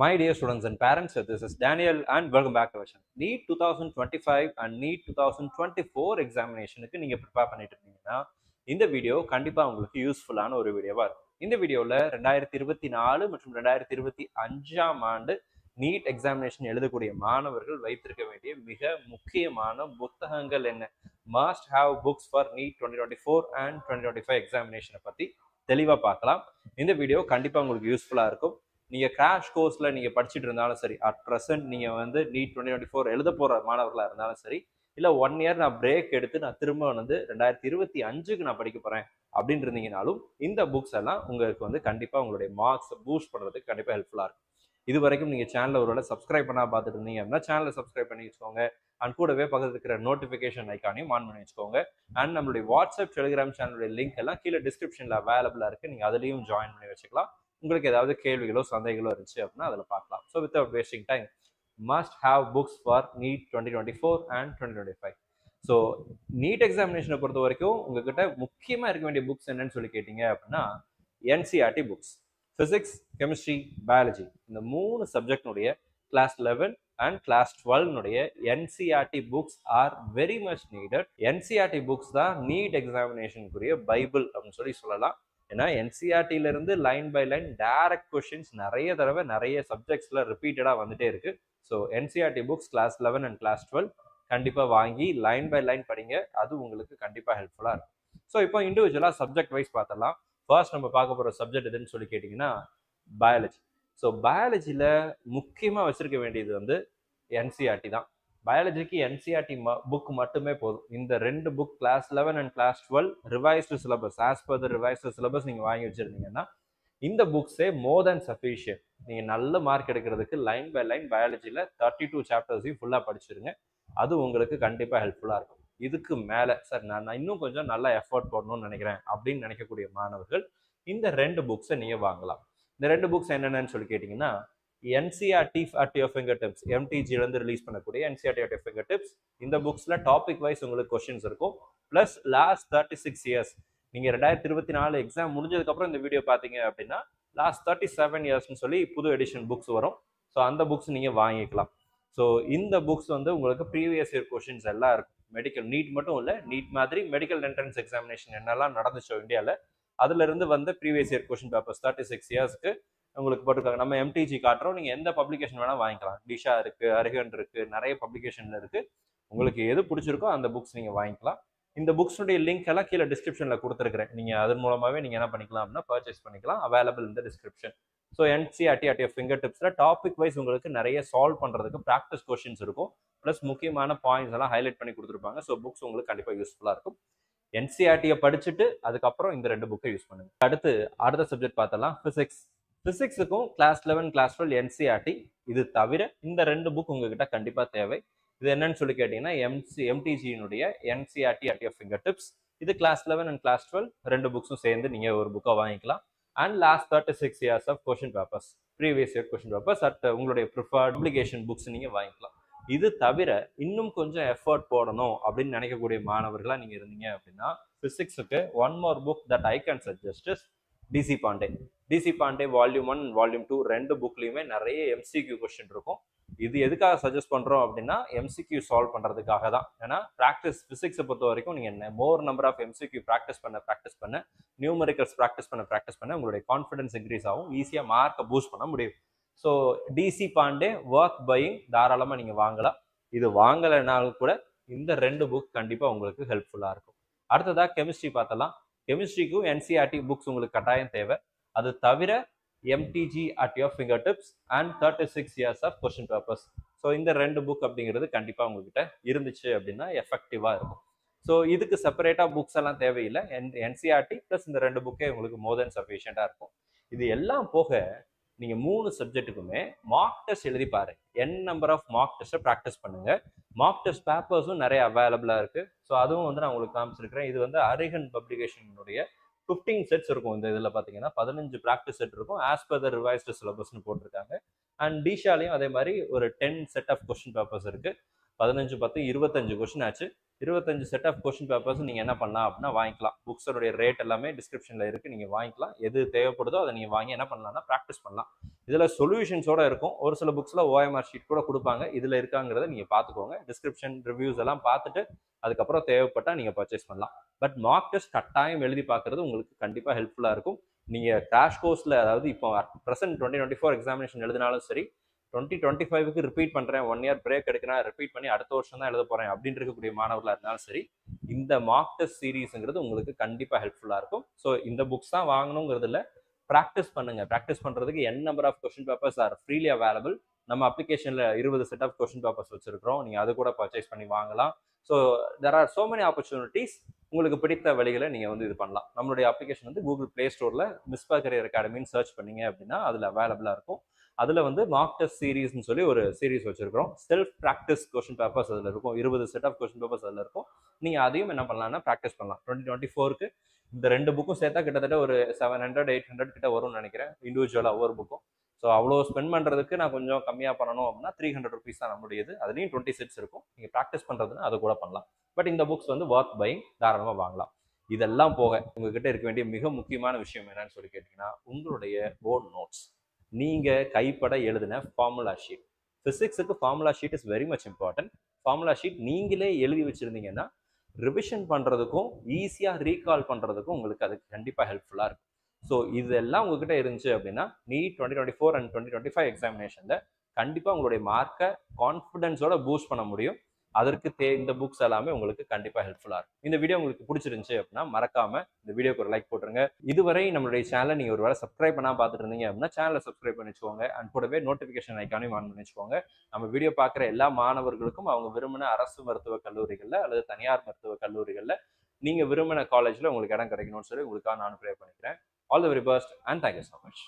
My dear students and parents, this is Daniel and welcome back to our channel. NEET 2025 and NEET 2024 எக்ஸாமினேஷனுக்கு நீங்கள் prepare பண்ணிட்டு இருந்தீங்கன்னா இந்த video கண்டிப்பாக உங்களுக்கு யூஸ்ஃபுல்லான ஒரு வீடியோவாக இருக்கும். இந்த வீடியோவில் 2024 மற்றும் 2025ஆம் ஆண்டு நீட் எக்ஸாமினேஷன் எழுதக்கூடிய மாணவர்கள் வைத்திருக்க வேண்டிய மிக முக்கியமான புத்தகங்கள் என்ன, must have books for NEET 2024 and 2025 எக்ஸாமினேஷனை பற்றி தெளிவாக பார்க்கலாம். இந்த வீடியோ கண்டிப்பாக உங்களுக்கு யூஸ்ஃபுல்லாக இருக்கும். நீங்கள் கிராஷ் கோர்ஸில் நீங்கள் படிச்சுட்டு இருந்தாலும் சரி, அட் ப்ரெசென்ட் நீங்கள் வந்து நீட் 2024 எழுத போகிற மாணவர்களாக இருந்தாலும் சரி, இல்லை 1 இயர் நான் பிரேக் எடுத்து நான் திரும்ப வந்து 2025க்கு நான் படிக்க போகிறேன் அப்படின்னு இருந்தீங்கனாலும் இந்த புக்ஸ் எல்லாம் உங்களுக்கு வந்து கண்டிப்பாக உங்களுடைய மார்க்ஸை பூஸ்ட் பண்ணுறதுக்கு கண்டிப்பாக ஹெல்ப்ஃபுல்லாக இருக்கும். இது வரைக்கும் நீங்கள் சேனலை ஒருவேளை சப்ஸ்கிரைப் பண்ணால் பார்த்துட்டு இருந்தீங்க அப்படின்னா சேனலை சப்ஸ்கிரைப் பண்ணி வச்சுக்கோங்க. அண்ட் கூடவே பக்கத்தில் இருக்கிற நோட்டிஃபிகேஷன் ஐக்கானையும் ஆன் பண்ணி வச்சுக்கோங்க. அண்ட் நம்மளுடைய வாட்ஸ்அப் டெலிகிராம் சேனலுடைய லிங்க் எல்லாம் கீழே டிஸ்கிரிப்ஷனில் அவைலபிளாக இருக்குது. நீங்கள் அதுலேயும் ஜாயின் பண்ணி வச்சுக்கலாம். உங்களுக்கு ஏதாவது கேள்விகளோ சந்தேகங்களோ இருந்துச்சு அப்படின்னா அதில் பார்க்கலாம். So without wasting time, must have books for NEET 2024 and 2025. So NEET எக்ஸாமினேஷனை பொறுத்த வரைக்கும் உங்ககிட்ட முக்கியமாக இருக்க வேண்டிய புக்ஸ் என்னன்னு சொல்லி கேட்டீங்க அப்படின்னா NCERT books, physics, chemistry, biology, இந்த 3 சப்ஜெக்டினுடைய கிளாஸ் 11 அண்ட் கிளாஸ் 12னுடைய NCERT books are very much needed. NCERT books தான் நீட் எக்ஸாமினேஷனுக்குரிய பைபிள் அப்படின்னு சொல்லலாம். ஏன்னா என்சிஆர்டில இருந்து line by line direct questions நிறைய தடவை நிறைய சப்ஜெக்ட்ஸ்ல ரிப்பீட்டடா வந்துட்டே இருக்கு. So NCERT books class 11 and class 12 கண்டிப்பா வாங்கி லைன் பை லைன் படிங்க. அது உங்களுக்கு கண்டிப்பா ஹெல்ப்ஃபுல்லா இருக்கும். ஸோ இப்போ இண்டிவிஜுவலா சப்ஜெக்ட் வைஸ் பார்த்தலாம். ஃபர்ஸ்ட் நம்ம பார்க்க போற சப்ஜெக்ட் எதுன்னு சொல்லி கேட்டீங்கன்னா பயாலஜி. ஸோ பயாலஜியில முக்கியமா வச்சிருக்க வேண்டியது வந்து என்சிஆர்டி தான். பயாலஜிக்கு என்சிஆர்டி புக் மட்டுமே போதும். இந்த 2 book class 11 and class 12 revised syllabus, as per the revised syllabus நீங்கள் வாங்கி வச்சிருந்தீங்கன்னா இந்த புக்ஸே மோர் தேன் சஃபிஷியன்ட். நீங்கள் நல்ல மார்க் எடுக்கிறதுக்கு லைன் பை லைன் பயாலஜியில் 32 சாப்டர்ஸையும் ஃபுல்லாக படிச்சிருங்க. அது உங்களுக்கு கண்டிப்பாக ஹெல்ப்ஃபுல்லாக இருக்கும். இதுக்கு மேலே சார் நான் இன்னும் கொஞ்சம் நல்லா எஃபர்ட் போடணும்னு நினைக்கிறேன் அப்படின்னு நினைக்கக்கூடிய மாணவர்கள் இந்த 2 புக்ஸை நீங்கள் வாங்கலாம். இந்த 2 புக்ஸ் என்னென்னு சொல்லி கேட்டிங்கன்னா NCERT at your finger tips, எம்டிஜிலேருந்து ரிலீஸ் பண்ணக்கூடிய NCERT at your finger tips. இந்த புக்ஸில் டாபிக் வைஸ் உங்களுக்கு கொஸ்டின்ஸ் இருக்கும். ப்ளஸ் லாஸ்ட் 36 இயர்ஸ், நீங்கள் 2024 எக்ஸாம் முடிஞ்சதுக்கப்புறம் இந்த வீடியோ பார்த்தீங்க அப்படின்னா லாஸ்ட் 37 இயர்ஸ்னு சொல்லி புது எடிஷன் புக்ஸ் வரும். ஸோ அந்த புக்ஸ் நீங்கள் வாங்கிக்கலாம். ஸோ இந்த புக்ஸ் வந்து உங்களுக்கு ப்ரீவியஸ் இயர் கொஸ்டின்ஸ் எல்லாம் இருக்கும். மெடிக்கல் நீட் மட்டும் இல்லை, நீட் மாதிரி மெடிக்கல் என்ட்ரன்ஸ் எக்ஸாமினேஷன் என்னெல்லாம் நடந்துச்சோ இந்தியாவில், அதுலேருந்து வந்து ப்ரீவியஸ் இயர் கொஸ்டின் பேப்பர்ஸ் 36 இயர்ஸ்க்கு உங்களுக்கு போட்டிருக்காங்க. நம்ம எம்டிஜி காட்டுறோம், நீங்கள் எந்த பப்ளிகேஷன் வேணால் வாங்கிக்கலாம். டிஷா இருக்குது, அரிஹண்ட் இருக்குது, நிறைய பப்ளிகேஷன் இருக்குது. உங்களுக்கு எது பிடிச்சிருக்கோ அந்த புக்ஸ் நீங்கள் வாங்கிக்கலாம். இந்த புக்ஸுடைய லிங்க் எல்லாம் கீழே டிஸ்கிரிப்ஷனில் கொடுத்துருக்கிறேன். நீங்கள் அதன் மூலமாகவே நீங்கள் என்ன பண்ணிக்கலாம் அப்படின்னா பர்ச்சேஸ் பண்ணிக்கலாம். அவைலபிள் இந்த description. So NCERT at your finger டிப்ஸில் டாபிக் வைஸ் உங்களுக்கு நிறைய சால்வ் பண்ணுறதுக்கு ப்ராக்டிஸ் கொஸ்டின்ஸ் இருக்கும். ப்ளஸ் முக்கியமான பாயிண்ட்ஸ் எல்லாம் ஹைலைட் பண்ணி கொடுத்துருப்பாங்க. ஸோ புக்ஸ் உங்களுக்கு கண்டிப்பாக யூஸ்ஃபுல்லாக இருக்கும். என்சிஆர்டியை படிச்சுட்டு அதுக்கப்புறம் இந்த 2 புக்கை யூஸ் பண்ணுங்க. அடுத்த சப்ஜெக்ட் பார்த்தலாம், ஃபிசிக்ஸ். ஃபிசிக்ஸுக்கும் கிளாஸ் 11 கிளாஸ் 12 என்சிஆர்டி. இது தவிர இந்த 2 புக் உங்ககிட்ட கண்டிப்பாக தேவை. இது என்னன்னு சொல்லி கேட்டீங்கன்னா எம்டிஜியினுடைய NCERT at your finger tips. இது கிளாஸ் 11 அண்ட் கிளாஸ் 12 2 புக்ஸும் சேர்ந்து நீங்கள் ஒரு புக்கை வாங்கிக்கலாம். And last 36 years of question papers, previous year question papers at உங்களுடைய ப்ரிஃபர்ட் பப்ளிகேஷன் புக்ஸ் நீங்கள் வாங்கிக்கலாம். இது தவிர இன்னும் கொஞ்சம் எஃபர்ட் போடணும் அப்படின்னு நினைக்கக்கூடிய மாணவர்களாக நீங்கள் இருந்தீங்க அப்படின்னா ஃபிசிக்ஸுக்கு one more book that I can suggest is DC Pandey. DC Pandey volume 1 volume 2 2 புக்லையுமே நிறைய எம்சிக்யூ கொஸ்டின் இருக்கும். இது எதுக்காக சஜஸ்ட் பண்ணுறோம் அப்படின்னா எம்சிக்யூ சால்வ் பண்ணுறதுக்காக தான். ஏன்னா ப்ராக்டிஸ் ஃபிசிக்ஸை பொறுத்த வரைக்கும் நீங்கள் more number of MCQ practice பண்ண நியூமரிக்கல்ஸ் ப்ராக்டிஸ் பண்ண உங்களுடைய கான்ஃபிடன்ஸ் இன்க்ரீஸ் ஆகும், ஈஸியாக மார்க்கை பூஸ்ட் பண்ண முடியும். So DC Pandey worth buying, தாராளமாக நீங்கள் வாங்கலாம். இது வாங்கலைனாலும் கூட இந்த 2 புக் கண்டிப்பாக உங்களுக்கு ஹெல்ப்ஃபுல்லாக இருக்கும். அடுத்ததாக கெமிஸ்ட்ரி பார்த்தலாம். கெமிஸ்ட்ரிக்கும் என்சிஆர்டி புக்ஸ் உங்களுக்கு கட்டாயம் தேவை. அது தவிர MTG at your finger tips and 36 years of question papers. So இந்த 2 புக் அப்படிங்கிறது கண்டிப்பாக உங்ககிட்ட இருந்துச்சு அப்படின்னா எஃபெக்டிவாக இருக்கும். ஸோ இதுக்கு செப்பரேட்டாக புக்ஸ் எல்லாம் தேவையில்லை. என்சிஆர்டி ப்ளஸ் இந்த 2 புக்கே உங்களுக்கு மோர் தென் சஃபிஷியண்டாக இருக்கும். இது எல்லாம் போக நீங்கள் 3 சப்ஜெக்ட்டுக்குமே மார்க் டெஸ்ட் எழுதி பாருங்க. நம்பர் ஆஃப் மார்க் டெஸ்ட்டை ப்ராக்டிஸ் பண்ணுங்க. மார்க் டெஸ்ட் பேப்பர்ஸும் நிறைய அவைலபிளாக இருக்குது. ஸோ அதுவும் வந்து நான் உங்களுக்கு காமிச்சிருக்கிறேன். இது வந்து அரிஹண்ட் பப்ளிகேஷனுடைய 15 செட்ஸ் இருக்கும். இந்த இதில் பார்த்தீங்கன்னா 15 ப்ராக்டிஸ் செட் இருக்கும். ஆஸ் பர் த ரிவைஸ்டு சிலபஸ்னு போட்டிருக்காங்க. அண்ட் டிஷாலையும் அதே மாதிரி ஒரு 10 செட் ஆஃப் கொஸ்டின் பேப்பர்ஸ் இருக்குது. 15 10 25 கொஸ்டின் ஆச்சு. 25 செட் ஆஃப் கொஸ்டின் பேப்பர்ஸ் நீங்க என்ன பண்ணலாம் அப்படின்னா வாங்கிக்கலாம். புக்ஸோடைய ரேட் எல்லாமே டிஸ்கிரிப்ஷன்ல இருக்கு, நீங்க வாங்கிக்கலாம். எது தேவைப்படுதோ அதை நீங்க வாங்கி என்ன பண்ணலாம்னா ப்ராக்டிஸ் பண்ணலாம். இதுல சொல்யூஷன்ஸோட இருக்கும். ஒரு சில புக்ஸ்ல ஓஎம்ஆர் ஷீட் கூட கொடுப்பாங்க. இதுல இருக்காங்கிறத நீங்க பாத்துக்கோங்க. டிஸ்கிரிப்ஷன் ரிவ்யூஸ் எல்லாம் பார்த்துட்டு அதுக்கப்புறம் தேவைப்பட்டா நீங்க பர்ச்சேஸ் பண்ணலாம். பட் மார்க் டெஸ்ட் கட்டாயம் எழுதி பார்க்கறது உங்களுக்கு கண்டிப்பா ஹெல்ப்ஃபுல்லா இருக்கும். நீங்க கிராஷ் கோர்ஸ்ல, அதாவது இப்போ ப்ரெசென்ட் 2024 எக்ஸாமினேஷன் எழுதினாலும் சரி, 2025க்கு ரிப்பீட் பண்றேன், 1 இயர் பிரேக் எடுக்கிறேன், ரிப்பீட் பண்ணி அடுத்த வருஷம் தான் எழுத போறேன் அப்படின்னு இருக்கக்கூடிய மாணவர்களா இருந்தாலும் சரி, இந்த மார்க் டெஸ்ட் சீரீஸ்ங்கிறது உங்களுக்கு கண்டிப்பா ஹெல்ப்ஃபுல்லா இருக்கும். ஸோ இந்த புக்ஸ் தான் வாங்கணுங்கிறது இல்லை, ப்ராக்டிஸ் பண்ணுங்க. ப்ராக்டிஸ் பண்றதுக்கு n number of question papers are freely available. நம்ம அப்ளிகேஷன்ல 20 செட் ஆஃப் கொஸ்டின் பேப்பர்ஸ் வச்சிருக்கிறோம். நீங்க அது கூட பர்ச்சேஸ் பண்ணி வாங்கலாம். So there are so many opportunities. உங்களுக்கு பிடித்த வழிகளை நீங்க வந்து இது பண்ணலாம். நம்மளுடைய அப்ளிகேஷன் வந்து கூகுள் பிளே ஸ்டோர்ல மிஸ்பா கரியர் அகாடமின்னு சர்ச் பண்ணீங்க அப்படின்னா அதுல அவைலபிளா இருக்கும். அதுல வந்து மார்க் டெஸ்ட் சீரீஸ்னு சொல்லி ஒரு சீரீஸ் வச்சிருக்கிறோம். செல்ஃப் ப்ராக்டிஸ் கொஸ்டின் பேப்பர்ஸ் அதுல இருக்கும். 20 செட் ஆஃப் கொஸ்டின் பேப்பர்ஸ் அதுல இருக்கும். நீங்க அதையும் என்ன பண்ணலாம்னா ப்ராக்டிஸ் பண்ணலாம். 2024க்கு இந்த 2 புக்கும் சேர்த்தா கிட்டத்தட்ட ஒரு 700 800 கிட்ட வரும்னு நினைக்கிறேன், இண்டிவிஜுவலா ஒவ்வொரு புக்கும். ஸோ அவ்வளோ ஸ்பெண்ட் பண்றதுக்கு நான் கொஞ்சம் கம்மியா பண்ணணும் அப்படின்னா 300 ருபீஸ் தான் நம்மளுடையது. அதுலேயும் 20 செட்ஸ் இருக்கும். நீங்க ப்ராக்டிஸ் பண்றதுன்னா அது கூட பண்ணலாம். பட் இந்த புக்ஸ் வந்து ஒர்த் பையிங், தாராளமாக வாங்கலாம். இதெல்லாம் போக உங்ககிட்ட இருக்க வேண்டிய மிக முக்கியமான விஷயம் என்னன்னு சொல்லி கேட்டீங்கன்னா, உங்களுடைய ஓன் நோட்ஸ். நீங்க கைப்பட எழுதின ஃபார்முலா ஷீட். பிசிக்ஸுக்கு formula sheet is very much important. Formula sheet நீங்களே எழுதி வச்சிருந்தீங்கன்னா ரிவிஷன் பண்றதுக்கும் ஈஸியா ரீகால் பண்றதுக்கும் உங்களுக்கு அது கண்டிப்பா ஹெல்ப்ஃபுல்லா இருக்கும். ஸோ இதெல்லாம் உங்ககிட்ட இருந்துச்சு அப்படின்னா நீட் 2024 அண்ட் 2025 எக்ஸாமினேஷன்ல கண்டிப்பா உங்களுடைய மார்க்கை கான்ஃபிடன்ஸோட பூஸ்ட் பண்ண முடியும். அதற்கு இந்த புக்ஸ் எல்லாமே உங்களுக்கு கண்டிப்பா ஹெல்ப்ஃபுல்லா இருக்கும். இந்த வீடியோ உங்களுக்கு பிடிச்சிருந்துச்சு அப்படின்னா மறக்காம இந்த வீடியோக்கு ஒரு லைக் போட்டுருங்க. இதுவரை நம்மளுடைய சேனலை நீங்க ஒரு வேளை சப்ஸ்கிரைப் பண்ணா பார்த்துட்டு இருந்தீங்க அப்படின்னா சேனலை சப்ஸ்கிரைப் பண்ணி வச்சுக்கோங்க. அண்ட் கூடவே நோட்டிபிகேஷன் ஐக்கானையும் ஆன் பண்ணி வச்சுக்கோங்க. நம்ம வீடியோ பார்க்குற எல்லா மாணவர்களுக்கும் அவங்க விரும்பின அரசு மருத்துவக் கல்லூரிகள்ல அல்லது தனியார் மருத்துவக் கல்லூரிகள்ல நீங்க விரும்பின காலேஜ்ல உங்களுக்கு இடம் கிடைக்கணும்னு சொல்லி உங்களுக்காக நான் ப்ரே பண்ணிக்கிறேன். All the very best and thank you so much.